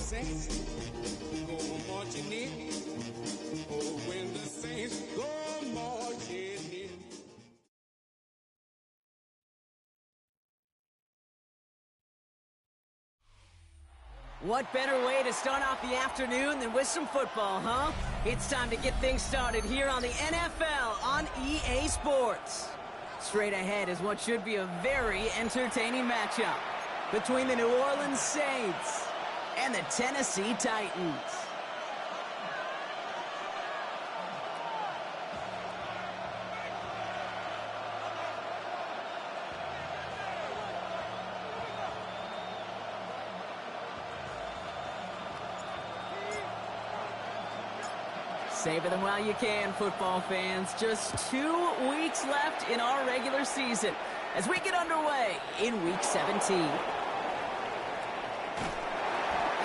saints go marching in, oh, when the saints go marching in. What better way to start off the afternoon than with some football, huh? It's time to get things started here on the NFL on EA Sports. Straight ahead is what should be a very entertaining matchup between the New Orleans Saints and the Tennessee Titans. Savor them while you can, football fans. Just 2 weeks left in our regular season as we get underway in Week 17.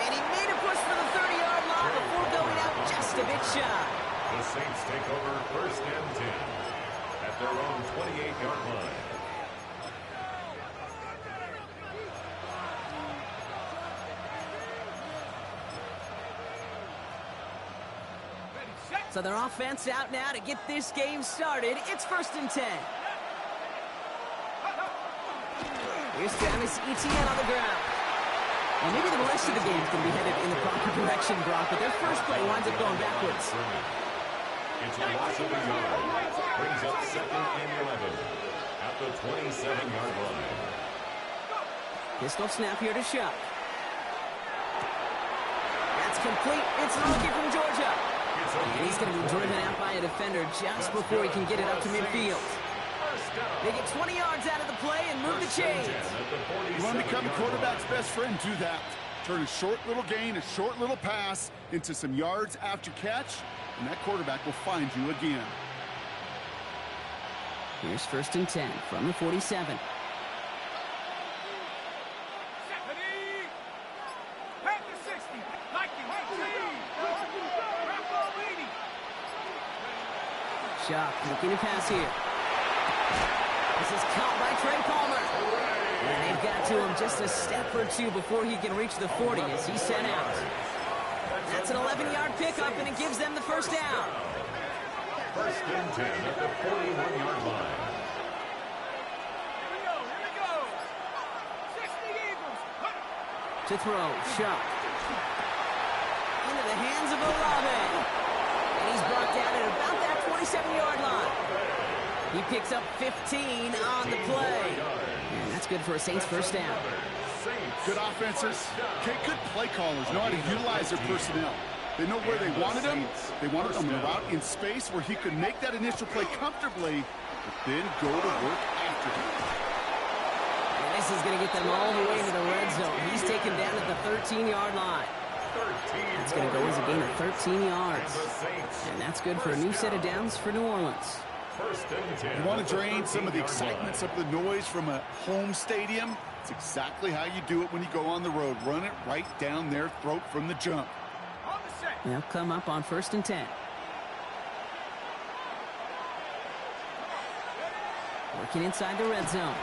And he made a push for the 30-yard line before going out just a bit shy. The Saints take over 1st and 10 at their own 28-yard line. So their offense out now to get this game started. It's 1st and 10. Here's Travis Etienne on the ground. Well, maybe the rest of the game's going to be headed in the proper direction, Brock, but their first play winds up going backwards. It's a loss of a yard. Brings up 2nd and 11 at the 27-yard line. Pistol snap here to Shuck. That's complete. It's a rookie from Georgia. And he's going to be driven out by a defender just before he can get it up to midfield. They get 20 yards out of the play and move the chains. You want to become a quarterback's best friend, do that. Turn a short little gain, a short little pass into some yards after catch, and that quarterback will find you again. Here's 1st and 10 from the 47. Shuck looking to pass here. This is caught by Trey Palmer. And they've got to him just a step or two before he can reach the 40 as he's sent out. That's an 11-yard pickup, and it gives them the first down. 1st and 10 at the 41-yard line. To throw, Shuck. Into the hands of Olave. And he's brought down at about that 27-yard line. He picks up 15 on the play. And that's good for a Saints first down. Good offenses, good play callers know how to utilize their personnel. They know where they wanted him. They wanted him out in space where he could make that initial play comfortably, but then go to work after him. And this is going to get them all the way into the red zone. He's taken down at the 13-yard line. That's going to go as a gain of 13 yards. And that's good for a new set of downs for New Orleans. You want to drain some of the excitement, some of the noise from a home stadium? It's exactly how you do it when you go on the road. Run it right down their throat from the jump. They'll come up on 1st and 10. Working inside the red zone.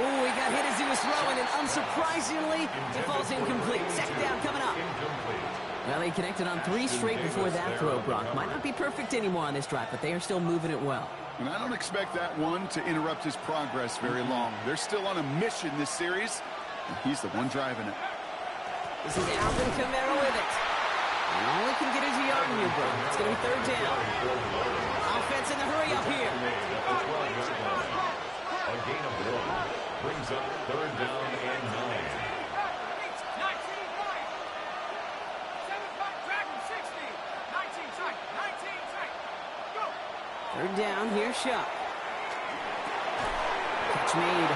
Oh, he got hit as he was throwing, and unsurprisingly, it falls incomplete. 2nd down coming up. Well, he connected on 3 straight before that throw, Brock. Might not be perfect anymore on this drive, but they are still moving it well. And I don't expect that one to interrupt his progress very long. They're still on a mission this series, and he's the one driving it. This is Alvin Kamara with it. And all he can get is a yard here, bro. It's going to be 3rd down. Offense in the hurry up here. A gain of 1 brings up 3rd down and 9. Third down, here's Shuck. Catch made.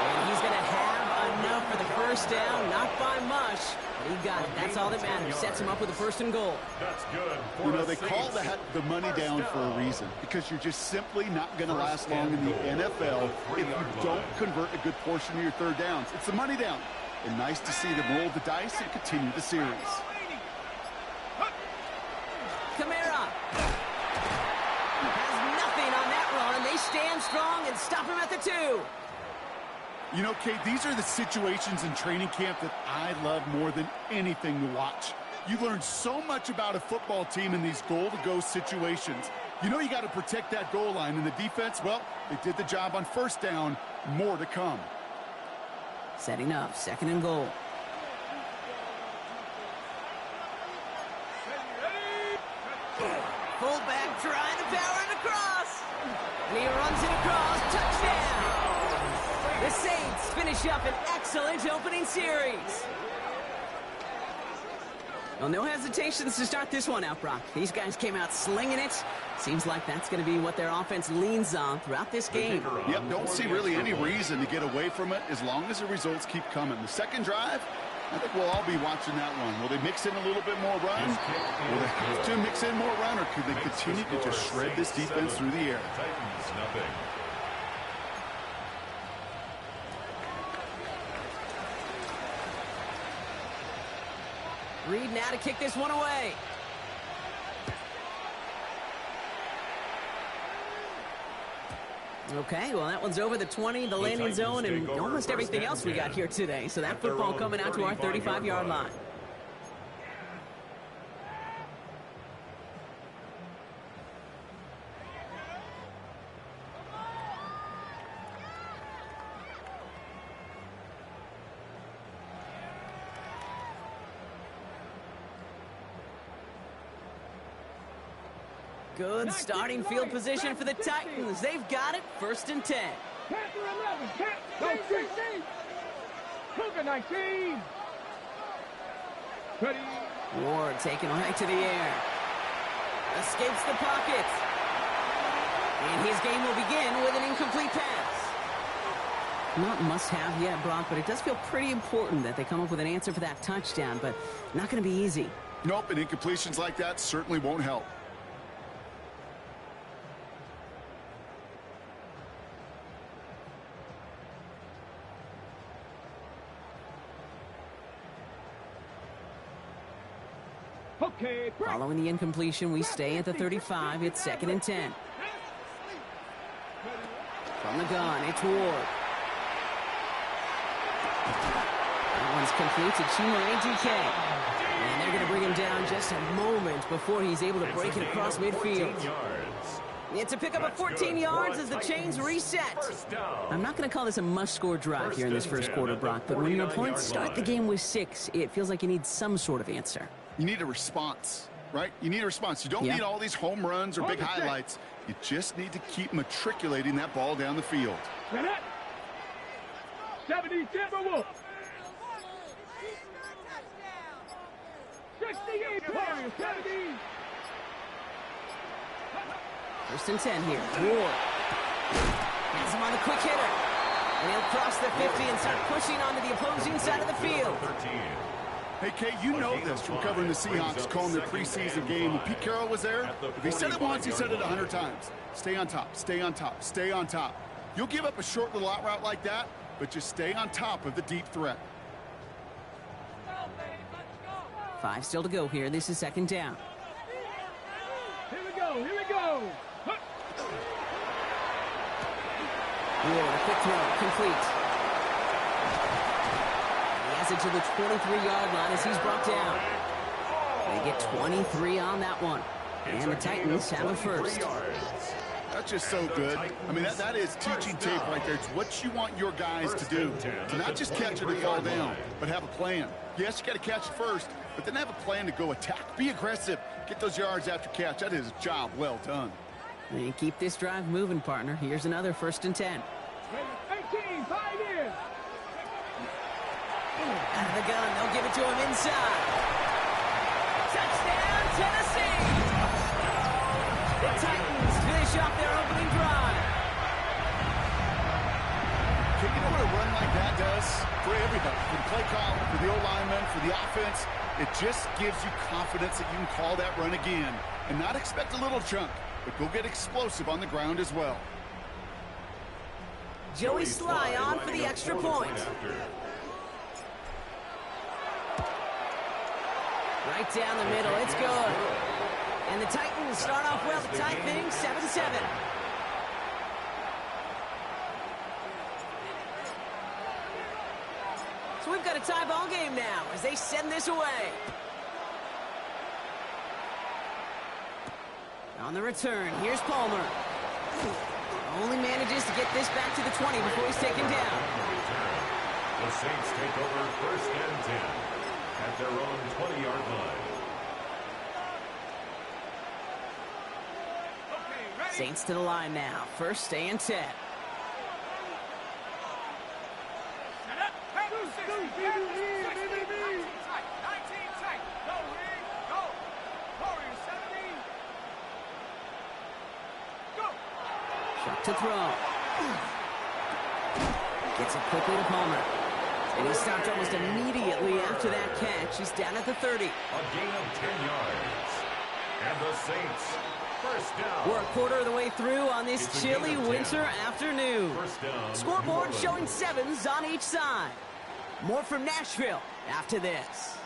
And he's going to have enough for the first down. Not by much, but he got it. That's all that matters. Sets him up with a 1st and goal. That's good. You know, they call that the money down for a reason, because you're just simply not going to last long in the NFL if you don't convert a good portion of your 3rd downs. It's the money down. And nice to see them roll the dice and continue the series. Kamara has nothing on that run. They stand strong and stop him at the 2. You know, Kate, these are the situations in training camp that I love more than anything to watch. You learn so much about a football team in these goal-to-go situations. You know you got to protect that goal line, and the defense, well, they did the job on first down. More to come. Setting up, 2nd and goal. Fullback trying to power it across. And he runs it across. Touchdown! The Saints finish up an excellent opening series. Well, no hesitations to start this one out, Brock. These guys came out slinging it. Seems like that's going to be what their offense leans on throughout this game. Yep, don't see really any reason to get away from it as long as the results keep coming. The second drive, I think we'll all be watching that one. Will they mix in a little bit more run? Will they have to mix in more run, or could they continue to just shred this defense through the air? Titans, nothing. Reed now to kick this one away. Okay, well, that one's over the 20, the landing zone, and almost everything else we got here today. So that football coming out to our 35-yard line. Good starting field position for the Titans. They've got it, 1st and 10. Panther 11, Panther 16, Cougar 19. Ready. Ward taken right to the air. Escapes the pocket. And his game will begin with an incomplete pass. Not must-have yet, Brock, but it does feel pretty important that they come up with an answer for that touchdown, but not going to be easy. Nope, and incompletions like that certainly won't help. Okay, Following the incompletion, we stay at the 35. It's 2nd and 10. From the gun, it's Ward. That one's complete to Chimere DK. And they're going to bring him down just a moment before he's able to break it across midfield. It's a pickup of 14 yards as the chains reset. I'm not going to call this a must-score drive here in this first quarter, Brock, but when your opponents start the game with 6, it feels like you need some sort of answer. You need a response, right? You need a response. You don't need all these home runs or big highlights. You just need to keep matriculating that ball down the field. 70 Timberwolves. 68 Warriors. 70. 1st and 10 here. Ward has him on the quick hitter. And he'll cross the 50 and start pushing onto the opposing side of the field. Hey, Kate, you know this from covering the Seahawks, calling their preseason game. When Pete Carroll was there, if he said it once, he said it 100 times. Stay on top, stay on top, stay on top. You'll give up a short little out route like that, but just stay on top of the deep threat. 5 still to go here. This is 2nd down. Here we go, here we go. Ward, a quick throw, complete. He has it to the 23-yard line as he's brought down. They get 23 on that one. And the Titans have a first. That's just so good. I mean, that is teaching tape right there. It's what you want your guys to do. To not just catch it and fall down, but have a plan. Yes, you got to catch it first, but then have a plan to go attack. Be aggressive. Get those yards after catch. That is a job well done. And keep this drive moving, partner. Here's another 1st and 10. 18, 5 in. Out of the gun, they'll give it to him inside. Touchdown, Tennessee! The Titans finish off their opening drive. You know what a run like that does for everybody? For the play caller, for the O-lineman, for the offense. It just gives you confidence that you can call that run again and not expect a little chunk, but go get explosive on the ground as well. Joey Sly on for the extra point. Right down the middle, it's good. And the Titans start off well to tie things 7-7. we've got a tie ball game now as they send this away. On the return, here's Palmer. Only manages to get this back to the 20 before he's taken down. The Saints take over 1st and 10 at their own 20-yard line. Saints to the line now. 1st and 10. Shot to throw. Gets it quickly to Palmer. And he stopped almost immediately after that catch. He's down at the 30. A gain of 10 yards. And the Saints, 1st down. We're a quarter of the way through on this chilly winter afternoon. Scoreboard showing 7s on each side. More from Nashville after this.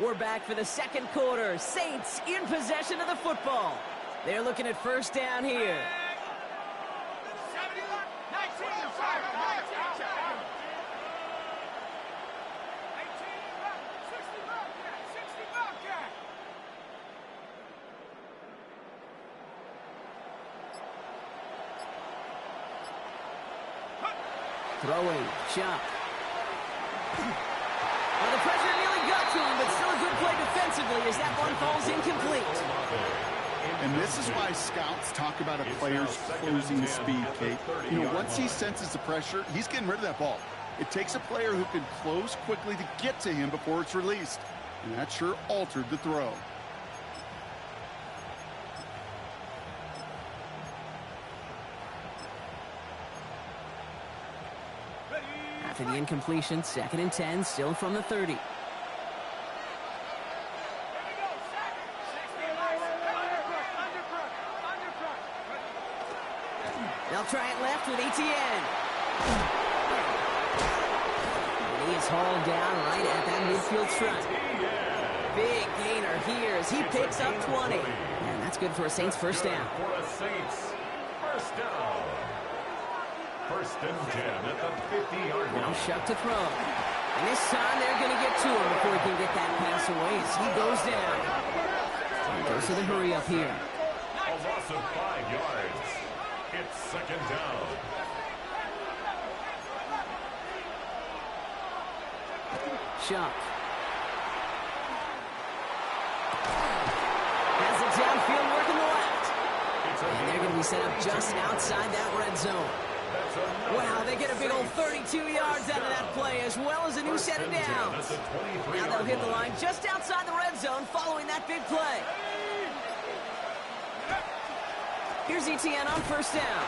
We're back for the 2nd quarter. Saints in possession of the football. They're looking at 1st down here. Throwing, shot. Well, the pressure nearly got to him, but still a good play defensively as that one falls incomplete. And this is why scouts talk about a player's closing speed, Kate. You know, once he senses the pressure, he's getting rid of that ball. It takes a player who can close quickly to get to him before it's released. And that sure altered the throw. After the incompletion, 2nd and 10, still from the 30. They'll try it left with Etienne. And he is hauled down right at that midfield front. Big gainer here as he picks up 20. And that's good for a Saints 1st down. For a Saints 1st down. 1st and 10 at the 50-yard line. Now Shuck to throw. And this time they're going to get to him before he can get that pass away as he goes down. He goes to the hurry up here. A loss of 5 yards. It's 2nd down. Shuck. Has the downfield working the left. And they're going to be set up just outside that red zone. Wow, they get a big old 32 yards out of that play, as well as a new set of downs. Now they'll hit the line just outside the red zone following that big play. Here's Etienne on 1st down.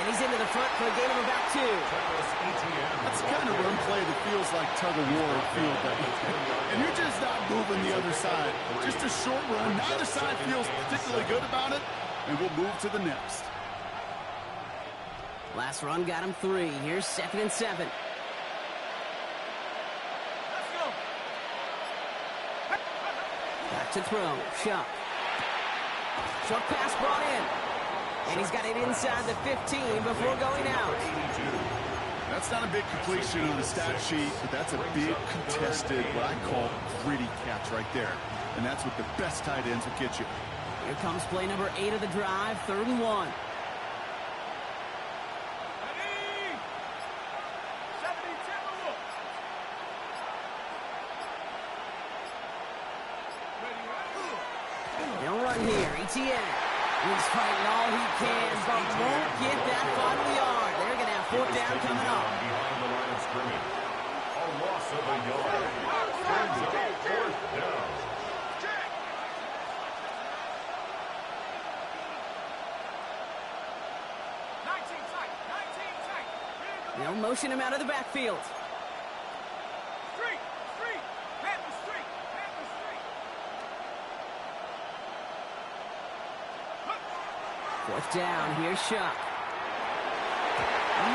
And he's into the front for a gain of about 2. That's the kind of run play that feels like tug-of-war field day. And you're just not moving the other side. Just a short run. Neither side feels particularly good about it. And we'll move to the next. Last run got him 3. Here's 2nd and 7. Let's go. Back to throw. Shuck. Short pass brought in. And he's got it inside the 15 before going out. That's not a big completion on the stat sheet, but that's a big contested, what I call gritty catch right there. And that's what the best tight ends will get you. Here comes play number 8 of the drive, 3rd and 1. They'll run here. Etienne. He's fighting all he can, but won't get that final yard. They're going to have 4th down coming up. Behind the line of scrimmage. A loss of a yard. Brings up 4th down. They'll motion him out of the backfield. Fourth down, here's Shuck.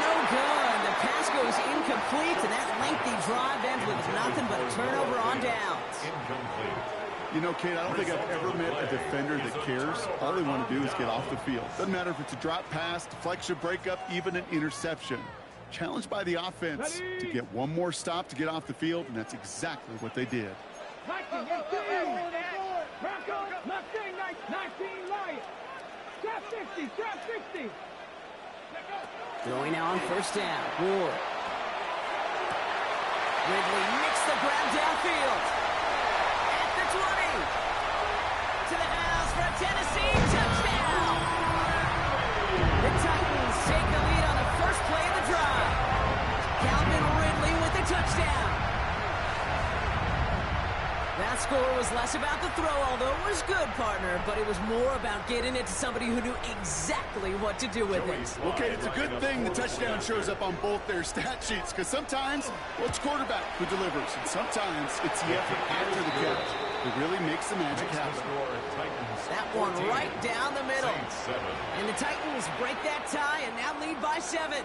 No good. pass goes incomplete, and that lengthy drive ends with nothing but a turnover on downs. Incomplete. You know, Kate, I don't think I've ever met a defender that cares. All they want to do is get off the field. Doesn't matter if it's a drop pass, deflection, breakup, even an interception. Challenged by the offense to get one more stop to get off the field, and that's exactly what they did. 19 light. Trap 60, trap 60. Throwing now on first down. Ward. Ridley nicks the grab downfield. At the 20. To the house for a Tennessee touchdown. The Titans take the lead on the first play of the drive. Calvin Ridley with the touchdown. That score was less about the throw, although it was good, partner, but it was more about getting it to somebody who knew exactly what to do with it. Okay, it's a good thing the touchdown shows up on both their stat sheets, because sometimes, well, it's quarterback who delivers, and sometimes it's the effort after the catch that really makes the magic happen. That one right down the middle. And the Titans break that tie and now lead by 7.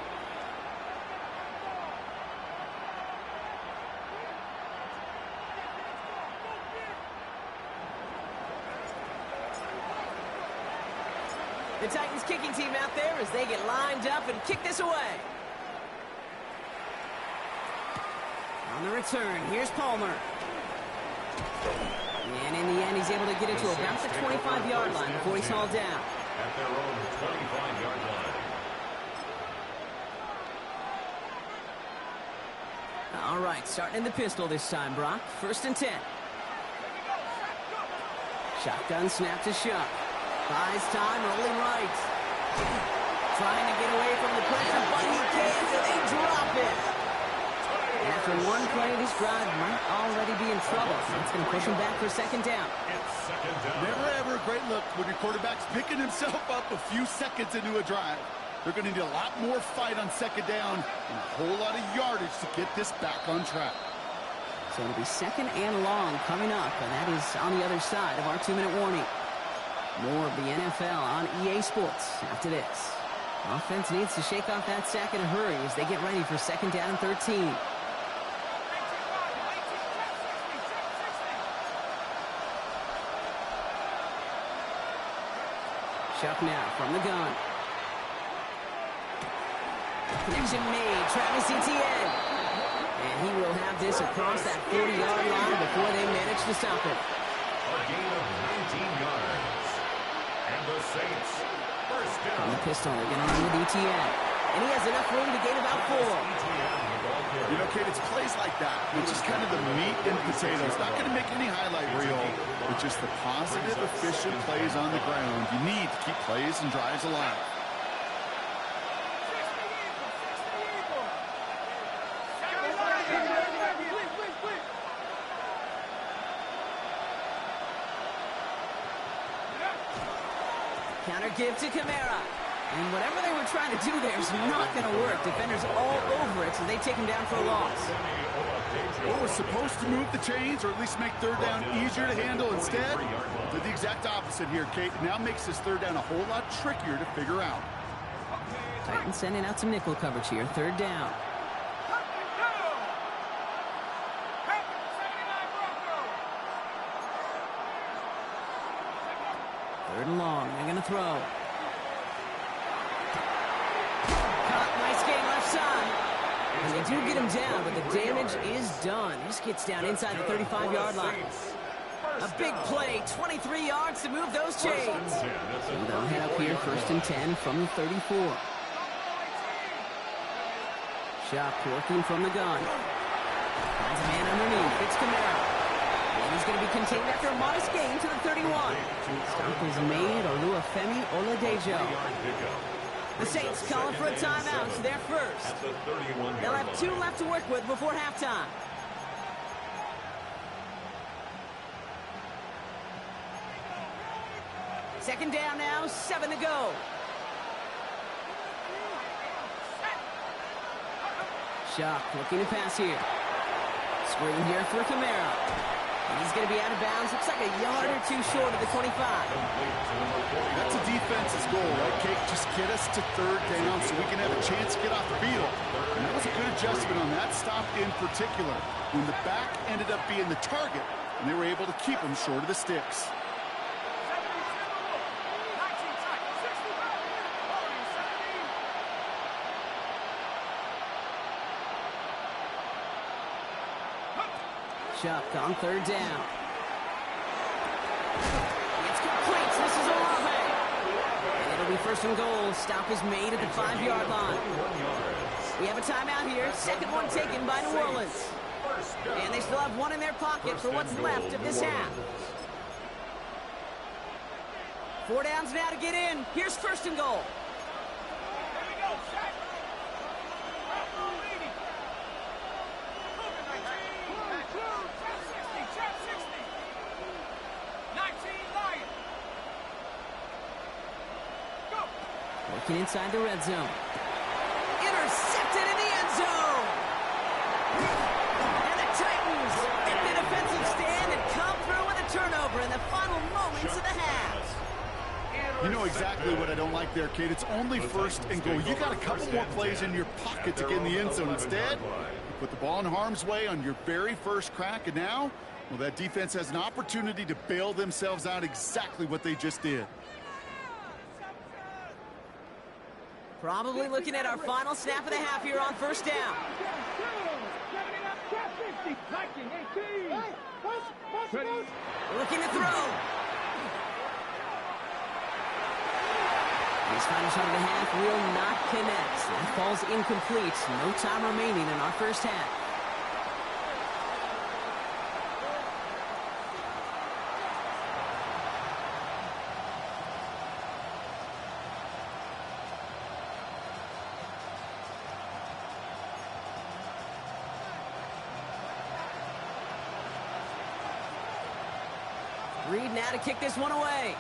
The Titans kicking team out there as they get lined up and kick this away. On the return, here's Palmer. And in the end, he's able to get it to about the 25-yard line before he's hauled down. At their own 25-yard line. All right, starting in the pistol this time, Brock. 1st and 10. Shotgun snap to Shuck. Buys time, rolling right. Trying to get away from the pressure, but he can't, and they drop it. And after one play, this drive might already be in trouble. That's going to push him back for 2nd down. It's 2nd down. Never ever a great look when your quarterback's picking himself up a few seconds into a drive. They're going to need a lot more fight on 2nd down and a whole lot of yardage to get this back on track. So it'll be 2nd and long coming up, and that is on the other side of our 2-minute warning. More of the NFL on EA Sports after this. Offense needs to shake off that sack in a hurry as they get ready for 2nd down and 13. Chuck now from the gun. Connection made. Travis Etienne. And he will have this across that 40-yard line before they manage to stop it. A gain of 19 yards. And the Saints, 1st down. From the pistol, they're going to run with Etienne. And he has enough room to gain about 4. You know, Kate, it's plays like that, which is kind of the meat and potatoes. Not going to make any highlight reel, but just the positive, efficient plays on the ground. You need to keep plays and drives alive. Counter give to Kamara. And whatever they were trying to do there is not going to work. Defenders all over it, so they take him down for a loss. What was supposed to move the chains, or at least make 3rd down easier to handle instead? Did the exact opposite here, Kate. Now makes this 3rd down a whole lot trickier to figure out. Titans sending out some nickel coverage here. 3rd down. Third and long. They're going to throw. Caught. Nice game left side. And they do get him down, but the damage is done. This gets down inside the 35-yard line. A big play. 23 yards to move those chains. So they'll head up here 1st and 10 from the 34. Shot working from the gun. Finds a man underneath. It's Kamara. And he's going to be contained after a modest gain to the 31. Stop is made. Oluwafemi Oladejo. The Saints calling for a timeout. So they're first. They'll have 2 left to work with before halftime. Second down now, 7 to go. Shock looking to pass here. Screen here for Kamara. And he's going to be out of bounds. Looks like a yard or two short of the 25. That's a defense's goal, right, Kate? Just get us to third down so we can have a chance to get off the field. And that was a good adjustment on that stop in particular, when the back ended up being the target, and they were able to keep him short of the sticks. Chuck on third down. It's complete. This is Olave. And it'll be first and goal. Stop is made at the 5-yard line. We have a timeout here. Second one taken by New Orleans. And they still have one in their pocket for what's left of this half. 4 downs now to get in. Here's first and goal. Working inside the red zone. Intercepted in the end zone. And the Titans make the defensive stand and come through with a turnover in the final moments of the half. You know exactly what I don't like there, Kate. It's only first and goal. You got a couple more plays in your pocket to get in the end zone. Instead, you put the ball in harm's way on your very first crack, and now, well, that defense has an opportunity to bail themselves out exactly what they just did. Probably looking at our final snap of the half here on first down. Looking to throw. His final shot of the half will not connect. That falls incomplete. No time remaining in our first half. Reed now to kick this one away.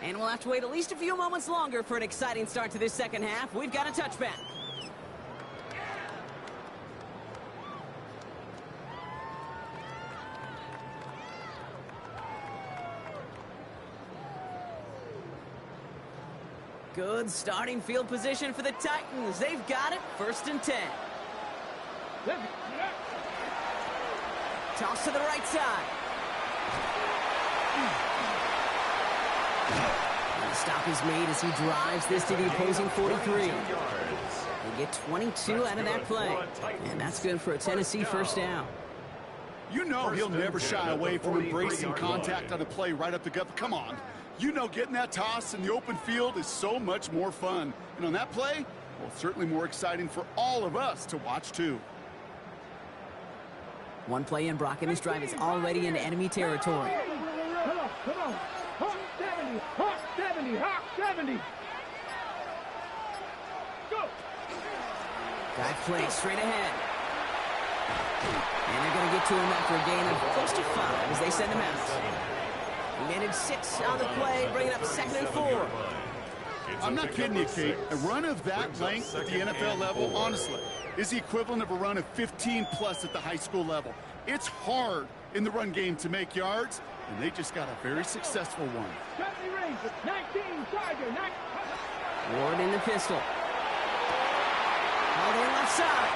And we'll have to wait at least a few moments longer for an exciting start to this second half. We've got a touchback. Good starting field position for the Titans. They've got it, 1st and 10. Toss to the right side. And the stop is made as he drives this to the opposing 43. They get 22 out of that play. And that's good for a Tennessee first down. You know he'll never shy away from embracing contact on a play right up the gut. But come on. You know getting that toss in the open field is so much more fun. And on that play, well, certainly more exciting for all of us to watch too. One play in, Brock, and this drive is already into enemy territory. Come on. Hawk 70. Hawk 70. Hawk 70. Go. Guy plays straight ahead. And they're going to get to him after a gain of close to 5 as they send him out. He managed 6 on the play, bringing up 2nd and 4. I'm not kidding you, Kate. A run of that length at the NFL level, honestly, is the equivalent of a run of 15+ at the high school level. It's hard in the run game to make yards, and they just got a very successful one. 19, Charger, Ward in the pistol. All the way left side.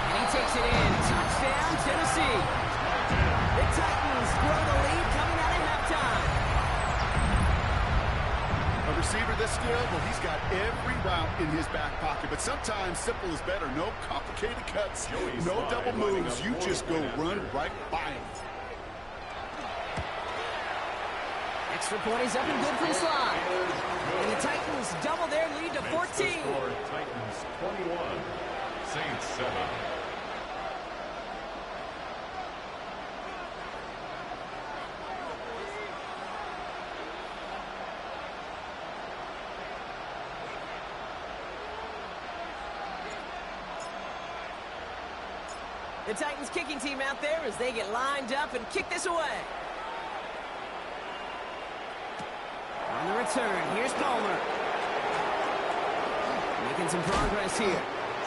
And he takes it in. Touchdown, Tennessee. The Titans grow the lead coming out of halftime. A receiver this skilled, well, he's got every route in his back pocket, but sometimes simple is better. No complicated cuts, no double moves. You just go run right by him. Extra point is up and good from Slide. And the Titans double their lead to 14. Titans 21, Saints 7. The Titans kicking team out there as they get lined up and kick this away. On the return, here's Palmer. Making some progress here.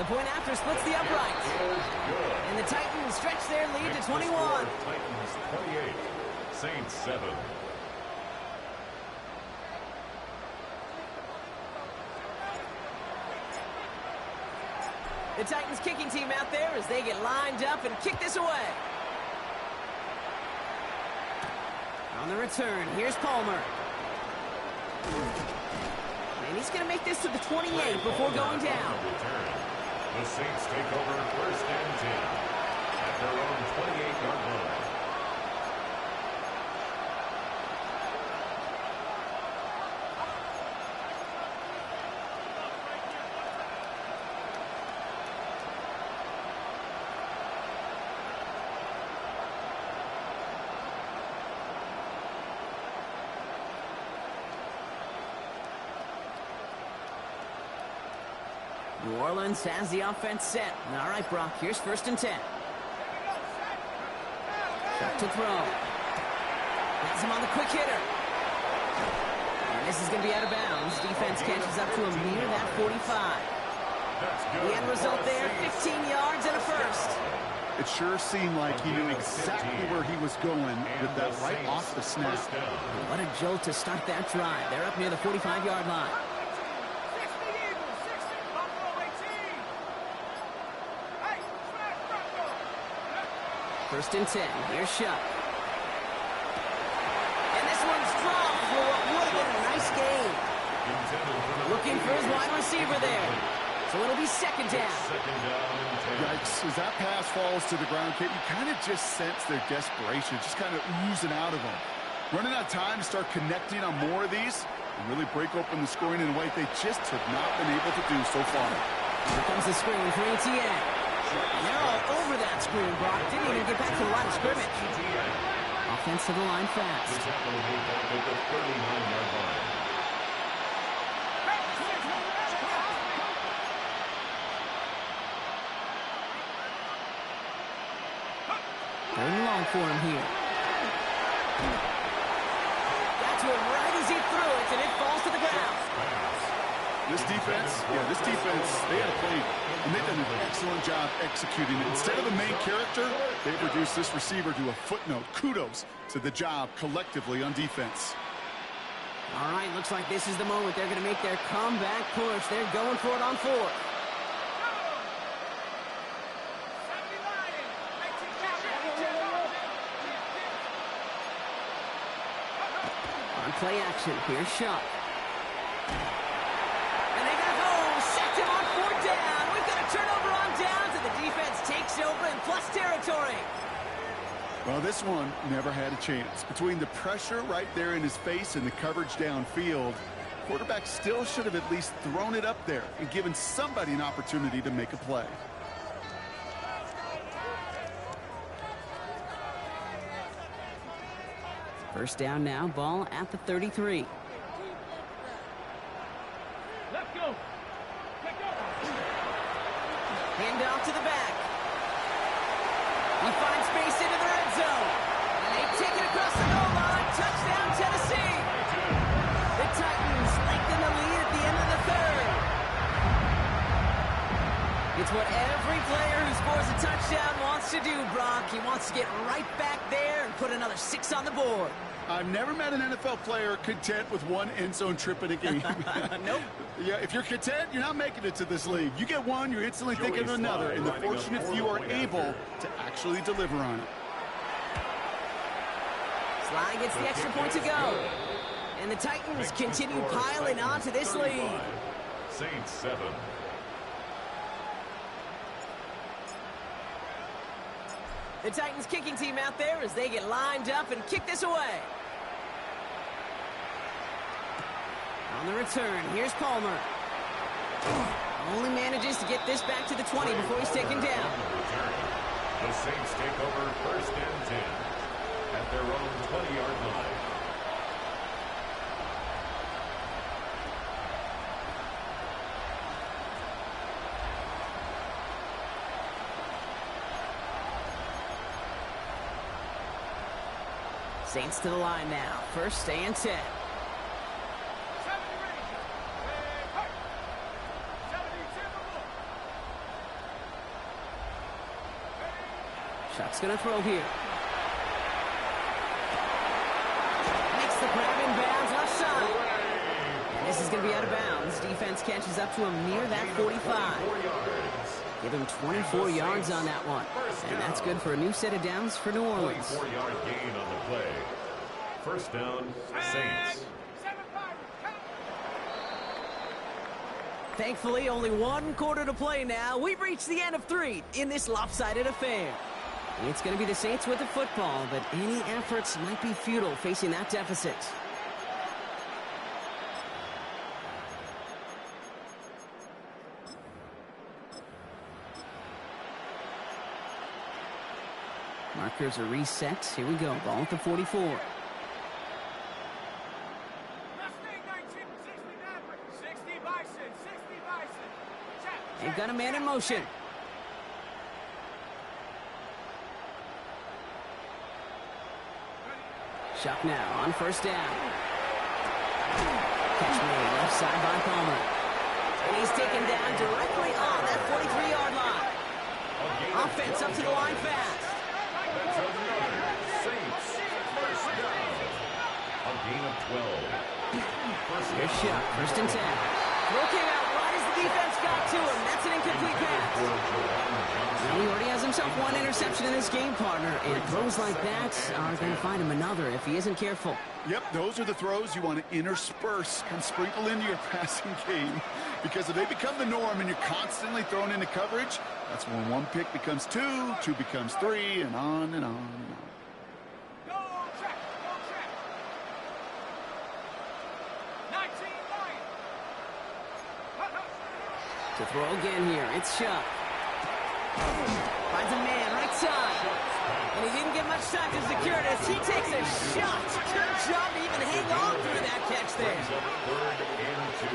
The point after splits the uprights. And the Titans stretch their lead to 21. Titans 28, Saints 7. The Titans kicking team out there as they get lined up and kick this away. On the return, here's Palmer. And he's going to make this to the 28 before going down. The Saints take over first and 10 at their own 28-yard line. New Orleans has the offense set. All right, Brock, here's first and 10. Shot to throw. Gets him on the quick hitter. And this is going to be out of bounds. Defense catches up to him near that 45. The end result there, 15 yards and a first. It sure seemed like he knew exactly where he was going with that right off the snap. What a jolt to start that drive. They're up near the 45-yard line. First and 10. Here's Shuck. And this one's dropped for what would have been a nice gain. Looking for his wide receiver there. So it'll be second down. Yikes. As that pass falls to the ground, Kit, you kind of just sense their desperation, just kind of oozing out of them. Running out of time to start connecting on more of these and really break open the scoring in a way they just have not been able to do so far. Here comes the screen for ATN. And they're all over that screen, Brock. Didn't even get back to the line of scrimmage. Offense to the line fast. The tackle will move back at the 39-yard line. Third and long for him here. Got to him right as he threw it, and it falls to the ground. This defense, they had a plan, and they've done an excellent job executing it. Instead of the main character, they've reduced this receiver to a footnote. Kudos to the job collectively on defense. All right, looks like this is the moment they're going to make their comeback push. They're going for it on fourth. On play action, here's Shuck. And they got home, sacked him on fourth down. We've got a turnover on downs, and the defense takes over in plus territory. Well, this one never had a chance. Between the pressure right there in his face and the coverage downfield, quarterback still should have at least thrown it up there and given somebody an opportunity to make a play. First down now, ball at the 33. Let's go. Let's go. Hand off to the back. He finds space into the red zone. And they take it across the goal line. Touchdown, Tennessee. The Titans lengthen the lead at the end of the third. It's what every player who scores a touchdown wants to do, Brock. He wants to get right back there and put another 6 on the board. I've never met an NFL player content with one end zone trip in a game. Nope. Yeah, if you're content, you're not making it to this league. You get one, you're instantly thinking of another, and the fortunate few are able to actually deliver on it. Sly gets the extra point to go. And the Titans continue piling on to this lead. Saints 7. The Titans kicking team out there as they get lined up and kick this away. On the return, here's Palmer. Only manages to get this back to the 20 before he's taken down. The Saints take over first and 10 at their own 20-yard line. Saints to the line now. First and 10. Chuck's going to throw here. Makes the grab in bounds offside. And this is going to be out of bounds. Defense catches up to him near that 45. Give him 24 yards on that one. And that's good for a new set of downs for New Orleans. 4-yard gain on the play. First down, Saints. Thankfully, only one quarter to play now. We've reached the end of 3 in this lopsided affair. It's going to be the Saints with the football, but any efforts might be futile facing that deficit. Markers are reset. Here we go. Ball at the 44. They've got a man in motion. Shuck now on first down. Catch made left side by Palmer. And he's taken down directly on that 43-yard line. Offense up to the line fast. That's another Saints first down. A gain of 12. Here's Shuck, first and 10. Throw came out right as the defense got to him. That's an incomplete pass. Well, he already has himself one interception in this game, partner, and throws like that are going to find him another if he isn't careful. Yep, those are the throws you want to intersperse and sprinkle into your passing game, because if they become the norm and you're constantly thrown into coverage, that's when one pick becomes 2, 2 becomes 3, and on and on and on. To throw again here, it's Shuck. Finds a man right side. And he didn't get much time to secure it as he takes a shot. Good job to even hang on through that catch there. Third and 2.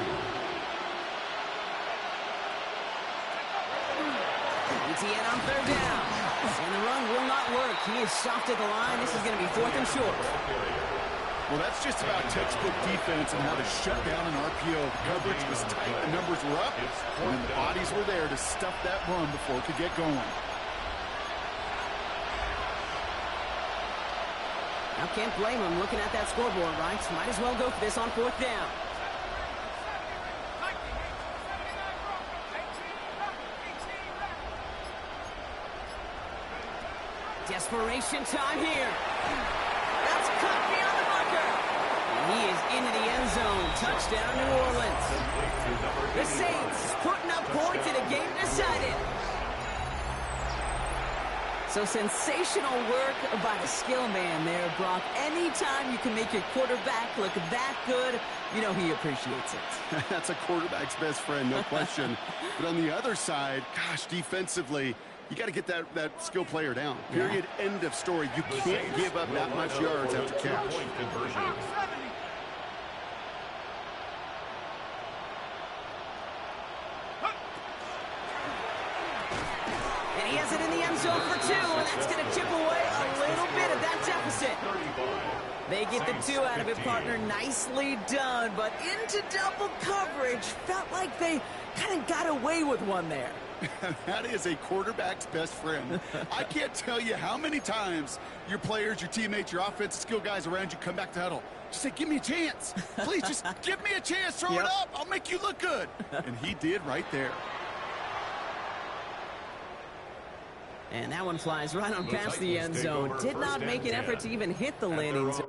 ETN on third down. And the run will not work. He is soft at the line. This is going to be 4th and short. Well, that's just about textbook defense and how to shut down an RPO. The coverage was tight, the numbers were up, and then the bodies were there to stuff that run before it could get going. Now can't blame him looking at that scoreboard, right? Might as well go for this on 4th down. Desperation time here. That's cut beyond the marker. And he is into the end zone. Touchdown, New Orleans. The Saints putting up points in a game decided. So sensational work by the skill man there, Brock. Anytime you can make your quarterback look that good, you know he appreciates it. That's a quarterback's best friend, no question. But on the other side, gosh, defensively, you got to get that skill player down. Period. Yeah. End of story. You can't give up that much yards after catch. And he has it in the end zone for 2, and that's going to chip away a little bit of that deficit. They get the 2 out of it, partner. Nicely done, but into double coverage. Felt like they kind of got away with one there. That is a quarterback's best friend. I can't tell you how many times your players, your teammates, your offensive skill guys around you come back to huddle. Just say, give me a chance. Please, just give me a chance. Throw it up. I'll make you look good. And he did right there. And that one flies right on past the end zone. Did not make an effort to even hit the landing zone.